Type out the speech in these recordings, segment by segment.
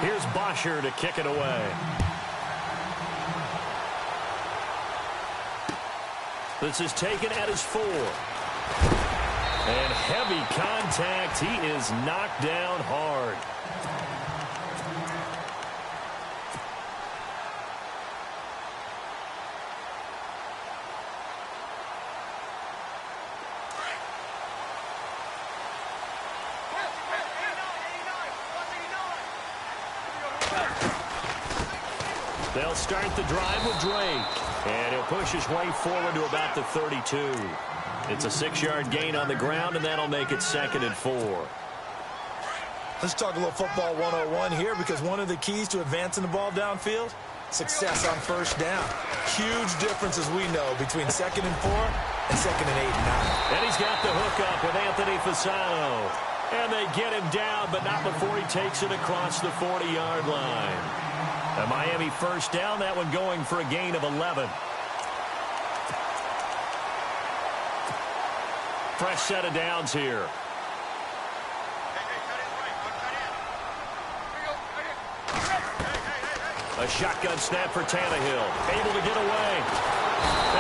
Here's Bosher to kick it away. This is taken at his 4. And heavy contact. He is knocked down hard. They'll start the drive with Drake. And he'll push his way forward to about the 32. It's a 6-yard gain on the ground, and that'll make it 2nd and 4. Let's talk a little football 101 here, because one of the keys to advancing the ball downfield, success on first down. Huge difference, as we know, between 2nd and 4 and 2nd and 8 and 9. And he's got the hook up with Anthony Fasano. And they get him down, but not before he takes it across the 40-yard line. A Miami first down, that one going for a gain of 11. Fresh set of downs here. A shotgun snap for Tannehill. Able to get away.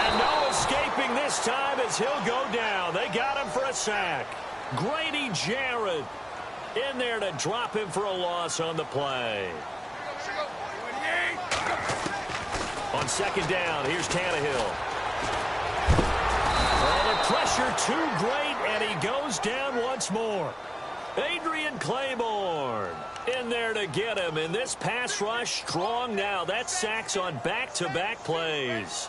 And no escaping this time as he'll go down. They got him for a sack. Grady Jarrett in there to drop him for a loss on the play. On 2nd down, here's Tannehill. Oh, the pressure too great, and he goes down once more. Adrian Claiborne in there to get him, and this pass rush strong now. That's sacks on back-to-back plays.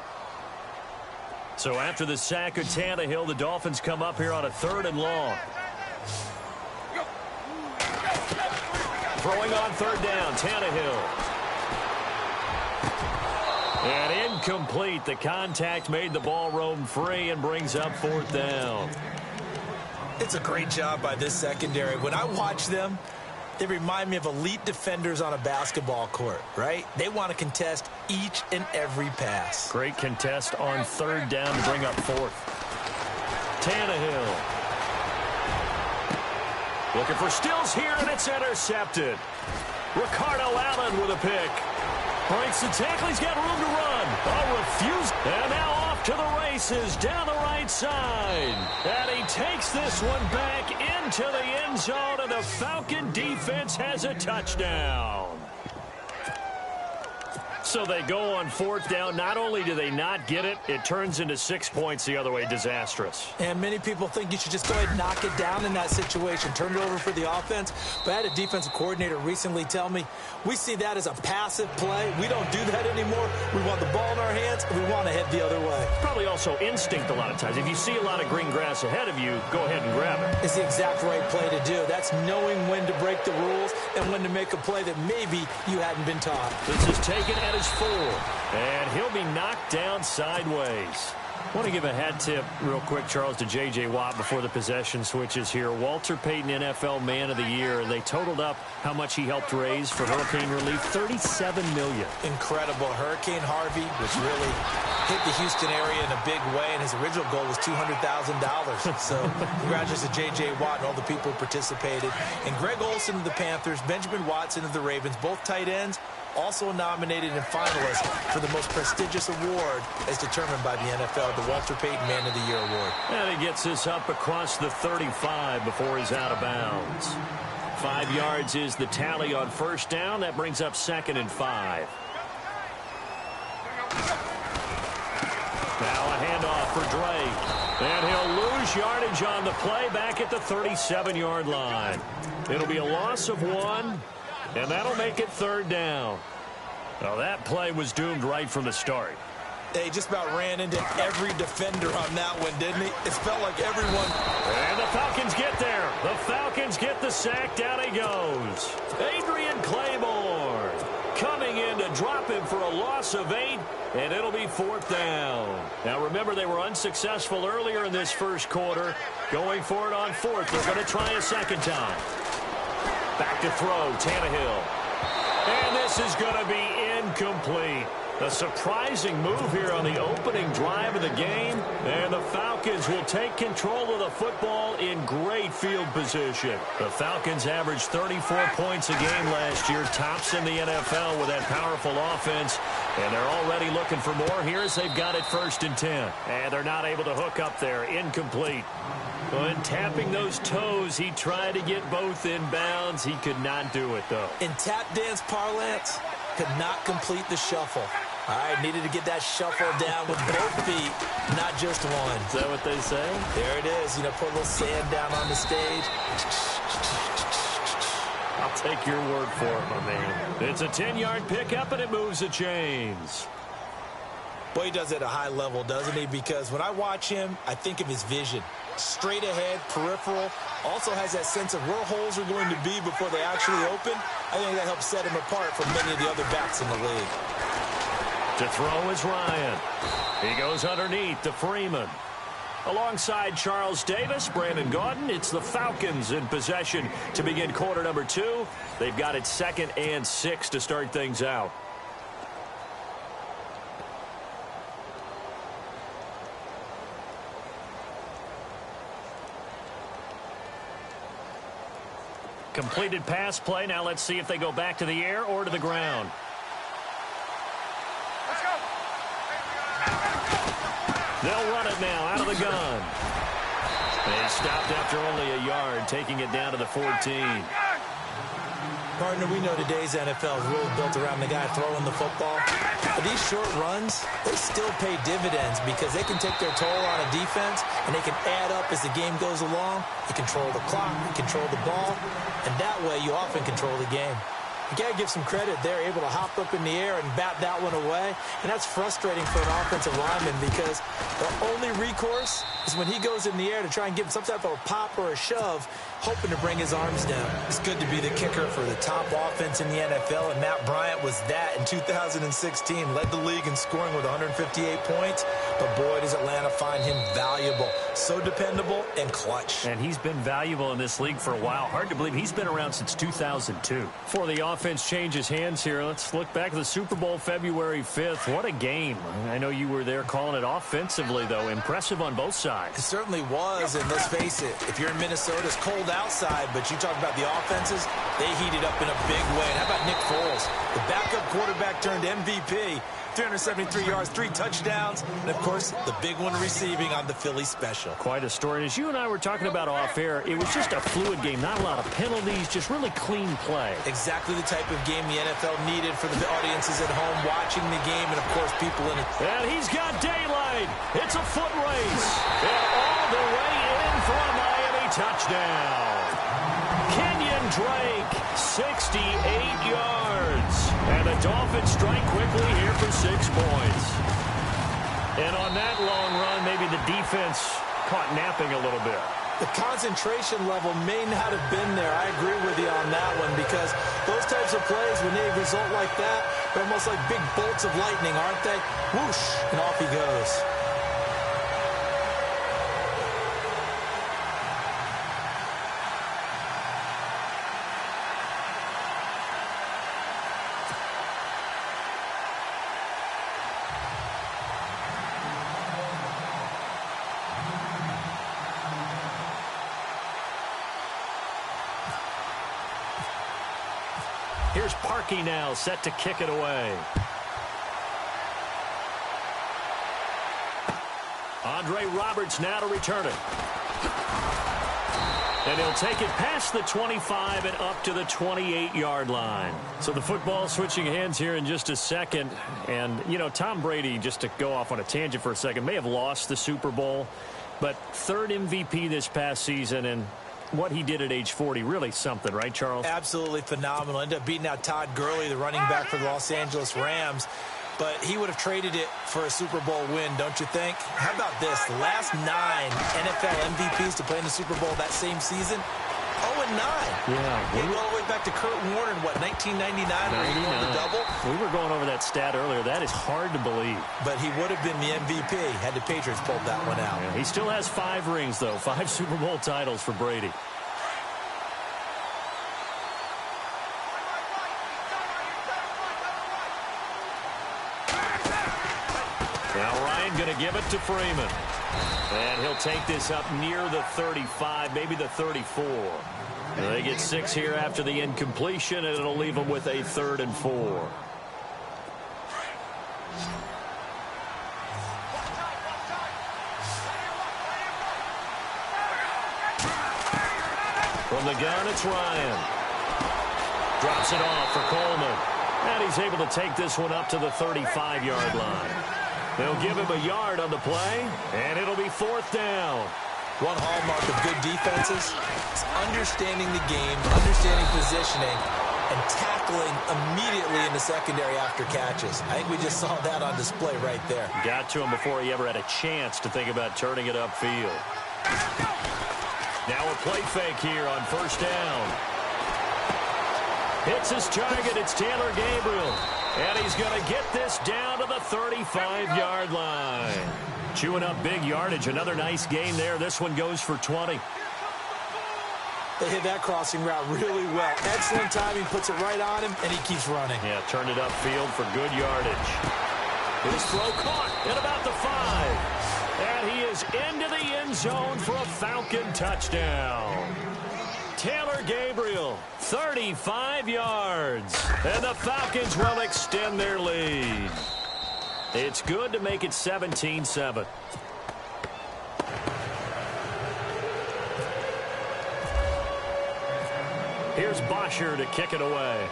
So after the sack of Tannehill, the Dolphins come up here on a 3rd and long. Throwing on 3rd down, Tannehill. And incomplete. The contact made the ball roam free and brings up 4th down. It's a great job by this secondary. When I watch them, they remind me of elite defenders on a basketball court, right? They want to contest each and every pass. Great contest on 3rd down to bring up 4th. Tannehill. Looking for Stills here, and it's intercepted. Ricardo Allen with a pick. Breaks the tackle. He's got room to run. Oh, refuse. And now off to the races down the right side. And he takes this one back into the end zone, and the Falcon defense has a touchdown. So they go on 4th down. Not only do they not get it, it turns into 6 points the other way. Disastrous. And many people think you should just go ahead and knock it down in that situation. Turn it over for the offense. But I had a defensive coordinator recently tell me, we see that as a passive play. We don't do that anymore. We want the ball in our hands, and we want to head the other way. Probably also instinct a lot of times. If you see a lot of green grass ahead of you, go ahead and grab it. It's the exact right play to do. That's knowing when to break the rules and when to make a play that maybe you hadn't been taught. This is taken at his 4. And he'll be knocked down sideways. I want to give a hat tip real quick, Charles, to J.J. Watt before the possession switches here. Walter Payton, NFL Man of the Year. They totaled up how much he helped raise for hurricane relief, $37 million. Incredible. Hurricane Harvey, which really hit the Houston area in a big way, and his original goal was $200,000. So congratulations to J.J. Watt and all the people who participated. And Greg Olsen of the Panthers, Benjamin Watson of the Ravens, both tight ends, also nominated and finalist for the most prestigious award as determined by the NFL, the Walter Payton Man of the Year Award. And he gets this up across the 35 before he's out of bounds. 5 yards is the tally on 1st down. That brings up 2nd and 5. Now a handoff for Drake. And he'll lose yardage on the play back at the 37-yard line. It'll be a loss of 1. And that'll make it 3rd down. Well, that play was doomed right from the start. They just about ran into every defender on that one, didn't he? It felt like everyone. And the Falcons get there. The Falcons get the sack. Down he goes. Adrian Claiborne coming in to drop him for a loss of 8. And it'll be 4th down. Now, remember, they were unsuccessful earlier in this first quarter. Going for it on 4th. They're going to try a second time. Back to throw, Tannehill. And this is going to be incomplete. A surprising move here on the opening drive of the game, and the Falcons will take control of the football in great field position. The Falcons averaged 34 points a game last year, tops in the NFL with that powerful offense, and they're already looking for more here as they've got it 1st and 10. And they're not able to hook up there, incomplete. When tapping those toes, he tried to get both in bounds. He could not do it, though. In tap dance parlance, could not complete the shuffle. All right, needed to get that shuffle down with both feet, not just one. Is that what they say? There it is. You know, put a little sand down on the stage. I'll take your word for it, my man. It's a 10-yard pickup, and it moves the chains. Boy, he does it at a high level, doesn't he? Because when I watch him, I think of his vision. Straight ahead, peripheral. Also has that sense of where holes are going to be before they actually open. I think that helps set him apart from many of the other backs in the league. To throw is Ryan. He goes underneath to Freeman. Alongside Charles Davis, Brandon Gaudin, it's the Falcons in possession to begin quarter number 2. They've got it 2nd and 6 to start things out. Completed pass play. Now let's see if they go back to the air or to the ground. Let's go. They'll run it now out of the gun. They stopped after only a yard, taking it down to the 14. Partner, we know today's NFL is really built around the guy throwing the football. But these short runs, they still pay dividends because they can take their toll on a defense and they can add up as the game goes along. You control the clock, you control the ball, and that way you often control the game. You got to give some credit. They're able to hop up in the air and bat that one away. And that's frustrating for an offensive lineman because the only recourse is when he goes in the air to try and give some type of a pop or a shove, hoping to bring his arms down. It's good to be the kicker for the top offense in the NFL, and Matt Bryant was that in 2016. Led the league in scoring with 158 points. But boy, does Atlanta find him valuable. So dependable and clutch. And he's been valuable in this league for a while. Hard to believe he's been around since 2002. For the offense changes hands here, let's look back at the Super Bowl February 5th. What a game. I know you were there calling it offensively, though. Impressive on both sides. It certainly was, and let's face it, if you're in Minnesota, it's cold outside, but you talk about the offenses, they heated up in a big way. And how about Nick Foles? The backup quarterback turned MVP. 373 yards, 3 touchdowns, and, of course, the big one receiving on the Philly special. Quite a story. And as you and I were talking about off air, it was just a fluid game, not a lot of penalties, just really clean play. Exactly the type of game the NFL needed for the audiences at home watching the game and, of course, people in it. And he's got daylight. It's a foot race. And all the way in for a Miami touchdown. Kenyon Drake, 68 yards. And the Dolphins strike quickly here for 6 points. And on that long run, maybe the defense caught napping a little bit. The concentration level may not have been there. I agree with you on that one because those types of plays, when they result like that, they're almost like big bolts of lightning, aren't they? Whoosh, and off he goes. Here's Parkey now, set to kick it away. Andre Roberts now to return it. And he'll take it past the 25 and up to the 28-yard line. So the football switching hands here in just a second. And, you know, Tom Brady, just to go off on a tangent for a second, may have lost the Super Bowl, but 3rd MVP this past season, and what he did at age 40, really something, right, Charles? Absolutely phenomenal. Ended up beating out Todd Gurley, the running back for the Los Angeles Rams. But he would have traded it for a Super Bowl win, don't you think? How about this? The last 9 NFL MVPs to play in the Super Bowl that same season, 0-9. Yeah. He went all the way back to Kurt Warner in, what, 1999 where he won the double? We were going over that stat earlier. That is hard to believe. But he would have been the MVP had the Patriots pulled that one out. Yeah, he still has 5 rings, though. 5 Super Bowl titles for Brady. Now Ryan going to give it to Freeman. And he'll take this up near the 35, maybe the 34. They get 6 here after the incompletion, and it'll leave them with a 3rd and 4. From the gun, it's Ryan. Drops it off for Coleman. And he's able to take this one up to the 35-yard line. They'll give him a yard on the play, and it'll be 4th down. One hallmark of good defenses is understanding the game, understanding positioning, and tackling immediately in the secondary after catches. I think we just saw that on display right there. Got to him before he ever had a chance to think about turning it upfield. Now a play fake here on 1st down. Hits his target. It's Taylor Gabriel. And he's going to get this down to the 35-yard line. Chewing up big yardage. Another nice gain there. This one goes for 20. They hit that crossing route really well. Excellent timing. Puts it right on him, and he keeps running. Yeah, turned it upfield for good yardage. His throw caught at about the 5. And he is into the end zone for a Falcon touchdown. Taylor Gabriel, 35 yards. And the Falcons will extend their lead. It's good to make it 17-7. Here's Bosher to kick it away.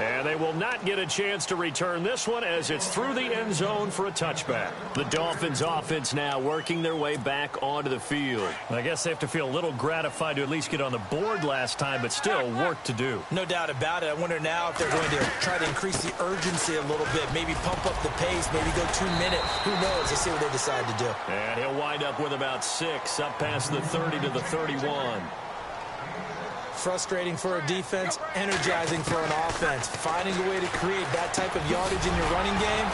And they will not get a chance to return this one as it's through the end zone for a touchback. The Dolphins offense now working their way back onto the field. I guess they have to feel a little gratified to at least get on the board last time, but still work to do. No doubt about it. I wonder now if they're going to try to increase the urgency a little bit, maybe pump up the pace, maybe go 2 minutes. Who knows? Let's see what they decide to do. And he'll wind up with about 6 up past the 30 to the 31. Frustrating for a defense, energizing for an offense. Finding a way to create that type of yardage in your running game,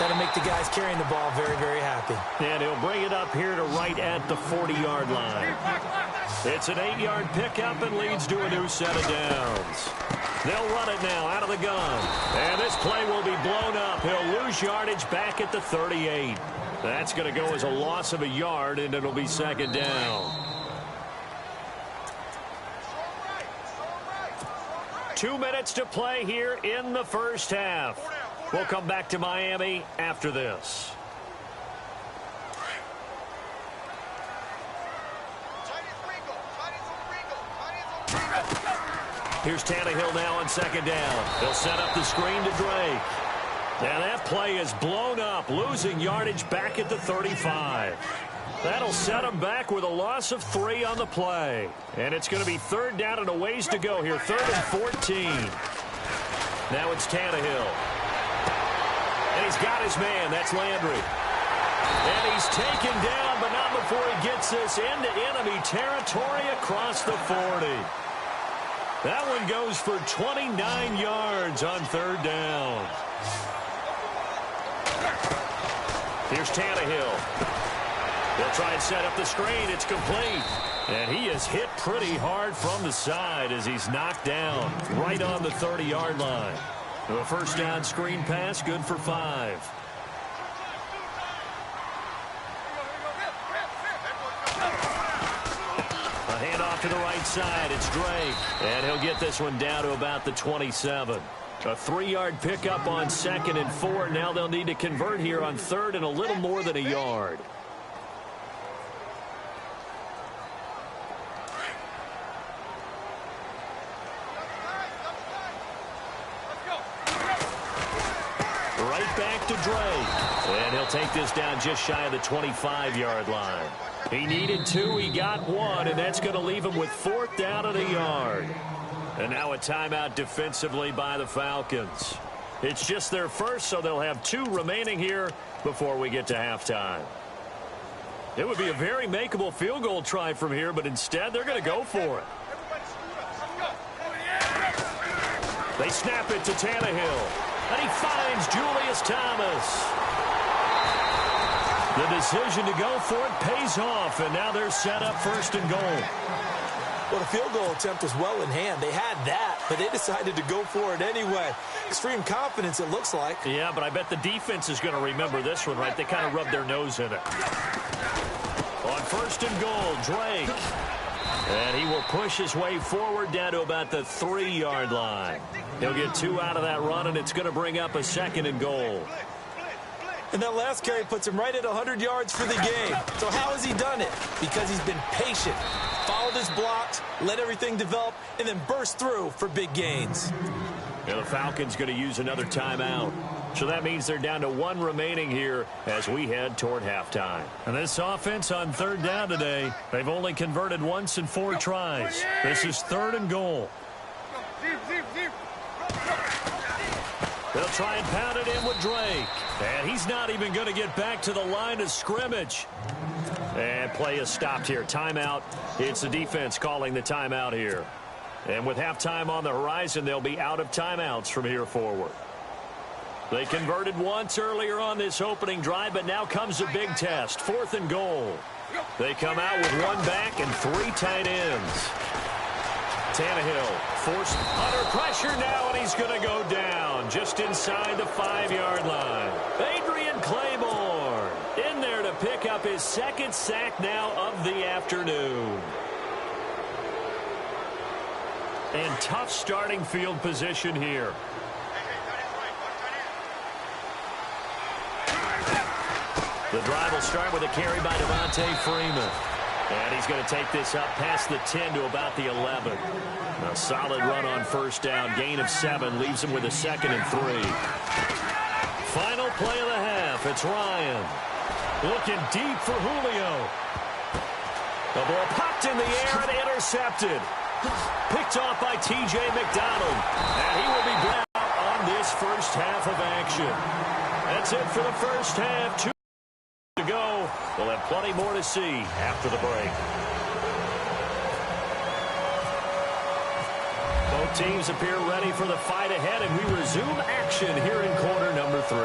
that'll make the guys carrying the ball very, very happy. And he'll bring it up here to right at the 40-yard line. It's an 8-yard pickup and leads to a new set of downs. They'll run it now out of the gun. And this play will be blown up. He'll lose yardage back at the 38. That's going to go as a loss of a yard, and it'll be 2nd down. 2 minutes to play here in the first half. We'll come back to Miami after this. Here's Tannehill now on 2nd down. They'll set up the screen to Drake. Now that play is blown up, losing yardage back at the 35. That'll set them back with a loss of 3 on the play. And it's going to be 3rd down and a ways to go here. 3rd and 14. Now it's Tannehill. And he's got his man. That's Landry. And he's taken down, but not before he gets this into enemy territory across the 40. That one goes for 29 yards on 3rd down. Here's Tannehill. They'll try and set up the screen. It's complete. And he is hit pretty hard from the side as he's knocked down right on the 30-yard line. A 1st down screen pass, good for 5. A handoff to the right side. It's Drake. And he'll get this one down to about the 27. A 3-yard pickup on 2nd and 4. Now they'll need to convert here on 3rd and a little more than a yard. Right back to Drake. And he'll take this down just shy of the 25-yard line. He needed 2, he got 1, and that's going to leave him with 4th down and a yard. And now a timeout defensively by the Falcons. It's just their first, so they'll have 2 remaining here before we get to halftime. It would be a very makeable field goal try from here, but instead they're going to go for it. They snap it to Tannehill. And he finds Julius Thomas. The decision to go for it pays off, and now they're set up 1st and goal. Well, the field goal attempt was well in hand. They had that. but they decided to go for it anyway. Extreme confidence, it looks like. Yeah, but I bet the defense is going to remember this one, right? They kind of rubbed their nose in it. On 1st and goal, Drake. And he will push his way forward down to about the 3-yard line. He'll get 2 out of that run, and it's going to bring up a 2nd and goal. And that last carry puts him right at 100 yards for the game. So how has he done it? Because he's been patient, followed his blocks, let everything develop, and then burst through for big gains. And the Falcons going to use another timeout. So that means they're down to 1 remaining here as we head toward halftime. And this offense on 3rd down today, they've only converted once in 4 tries. This is 3rd and goal. They'll try and pound it in with Drake. And he's not even going to get back to the line of scrimmage. And play is stopped here. Timeout. It's the defense calling the timeout here. And with halftime on the horizon, they'll be out of timeouts from here forward. They converted once earlier on this opening drive, but now comes a big test. 4th and goal. They come out with 1 back and 3 tight ends. Tannehill forced under pressure now, and he's going to go down just inside the 5-yard line. Adrian Claiborne in there to pick up his 2nd sack now of the afternoon. And tough starting field position here. The drive will start with a carry by Devontae Freeman. And he's going to take this up past the 10 to about the 11. A solid run on 1st down. Gain of 7 leaves him with a 2nd and 3. Final play of the half. It's Ryan. Looking deep for Julio. The ball popped in the air and intercepted. Picked off by T.J. McDonald. And he will be brought out on this first half of action. That's it for the first half. 2 to go. We'll have plenty more to see after the break. Both teams appear ready for the fight ahead, and we resume action here in quarter number 3.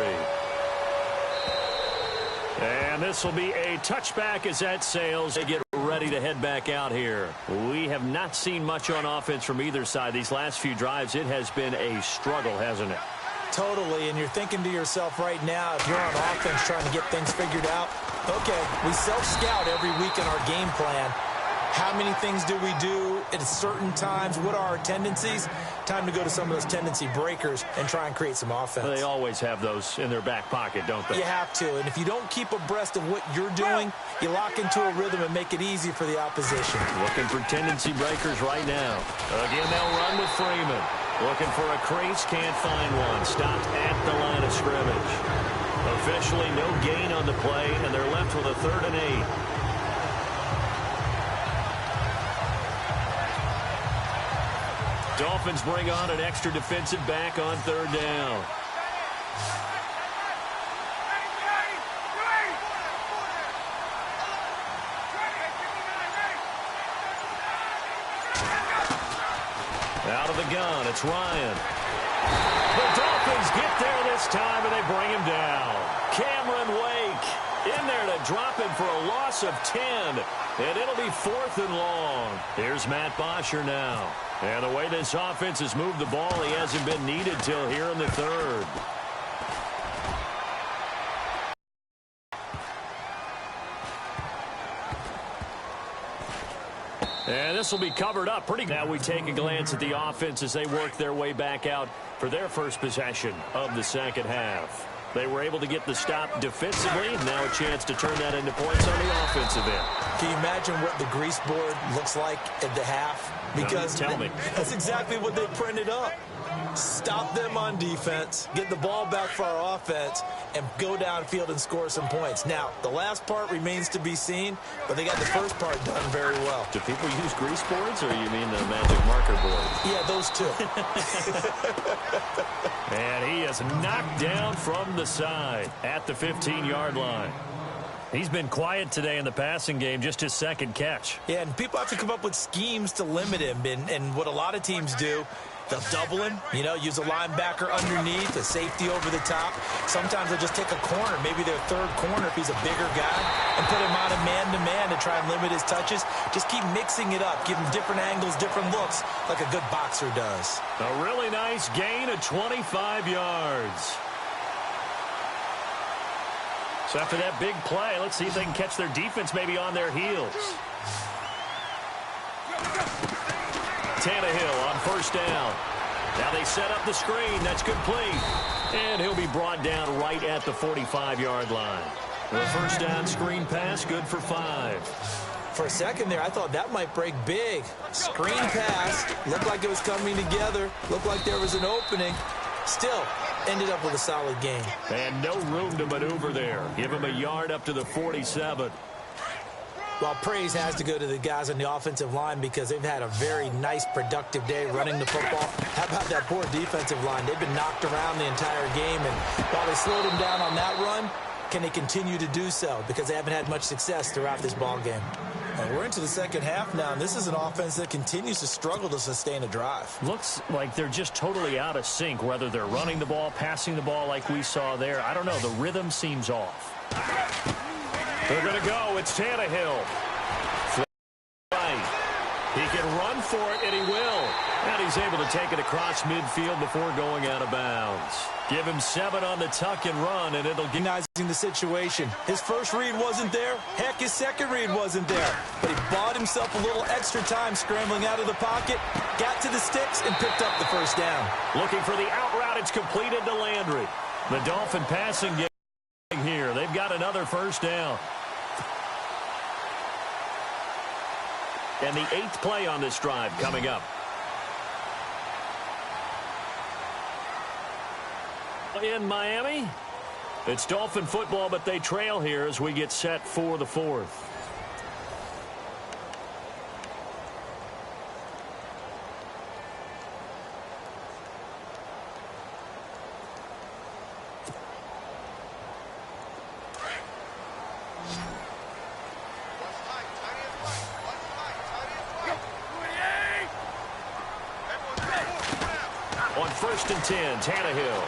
And this will be a touchback as that sails. They get ready to head back out here. We have not seen much on offense from either side. These last few drives, it has been a struggle, hasn't it? Totally, and you're thinking to yourself right now, if you're on offense trying to get things figured out, okay, we self-scout every week in our game plan. How many things do we do at certain times? What are our tendencies? Time to go to some of those tendency breakers and try and create some offense. They always have those in their back pocket, don't they? You have to, and if you don't keep abreast of what you're doing, you lock into a rhythm and make it easy for the opposition. Looking for tendency breakers right now. Again, they'll run with Freeman. Looking for a crease, can't find one. Stopped at the line of scrimmage. Officially no gain on the play, and they're left with a 3rd and 8. Dolphins bring on an extra defensive back on 3rd down. Out of the gun, it's Ryan. The Dolphins get there this time, and they bring him down. Cameron Wake in there to drop him for a loss of 10. And it'll be 4th and long. Here's Matt Bosher now. And the way this offense has moved the ball, he hasn't been needed till here in the 3rd. And this will be covered up pretty good. Now we take a glance at the offense as they work their way back out for their first possession of the 2nd half. They were able to get the stop defensively. Now a chance to turn that into points on the offensive end. Can you imagine what the grease board looks like at the half? Because tell me. That's exactly what they printed up. Stop them on defense, get the ball back for our offense, and go downfield and score some points. Now, the last part remains to be seen, but they got the first part done very well. Do people use grease boards, or you mean the magic marker board? Yeah, those two. And he is knocked down from the side at the 15-yard line. He's been quiet today in the passing game, just his second catch. Yeah, and people have to come up with schemes to limit him. And what a lot of teams do, they'll double him, use a linebacker underneath, a safety over the top. Sometimes they'll just take a corner, maybe their third corner if he's a bigger guy, and put him on a man-to-man to try and limit his touches. Just keep mixing it up, give him different angles, different looks, like a good boxer does. A really nice gain of 25 yards. So after that big play, let's see if they can catch their defense maybe on their heels. Tannehill on first down. Now they set up the screen. That's complete. And he'll be brought down right at the 45-yard line. The first down screen pass, good for 5. For a second there, I thought that might break big. Screen pass, looked like it was coming together, looked like there was an opening. Still, ended up with a solid gain. And no room to maneuver there. Give him a yard up to the 47. Well, praise has to go to the guys on the offensive line because they've had a very nice, productive day running the football. How about that poor defensive line? They've been knocked around the entire game, and while they slowed them down on that run, can they continue to do so? Because they haven't had much success throughout this ball game. And we're into the second half now, and this is an offense that continues to struggle to sustain a drive. Looks like they're just totally out of sync, whether they're running the ball, passing the ball like we saw there. I don't know. The rhythm seems off. They're going to go. It's Tannehill. Right. He can run for it, and he will. And he's able to take it across midfield before going out of bounds. Give him 7 on the tuck and run, and it'll get... Recognizing the situation. His first read wasn't there. Heck, his second read wasn't there. But he bought himself a little extra time scrambling out of the pocket, got to the sticks, and picked up the first down. Looking for the out route. It's completed to Landry. The Dolphin passing game here. They've got another first down. And the 8th play on this drive coming up. In Miami, it's Dolphin football, but they trail here as we get set for the 4th. On 1st and 10, Tannehill.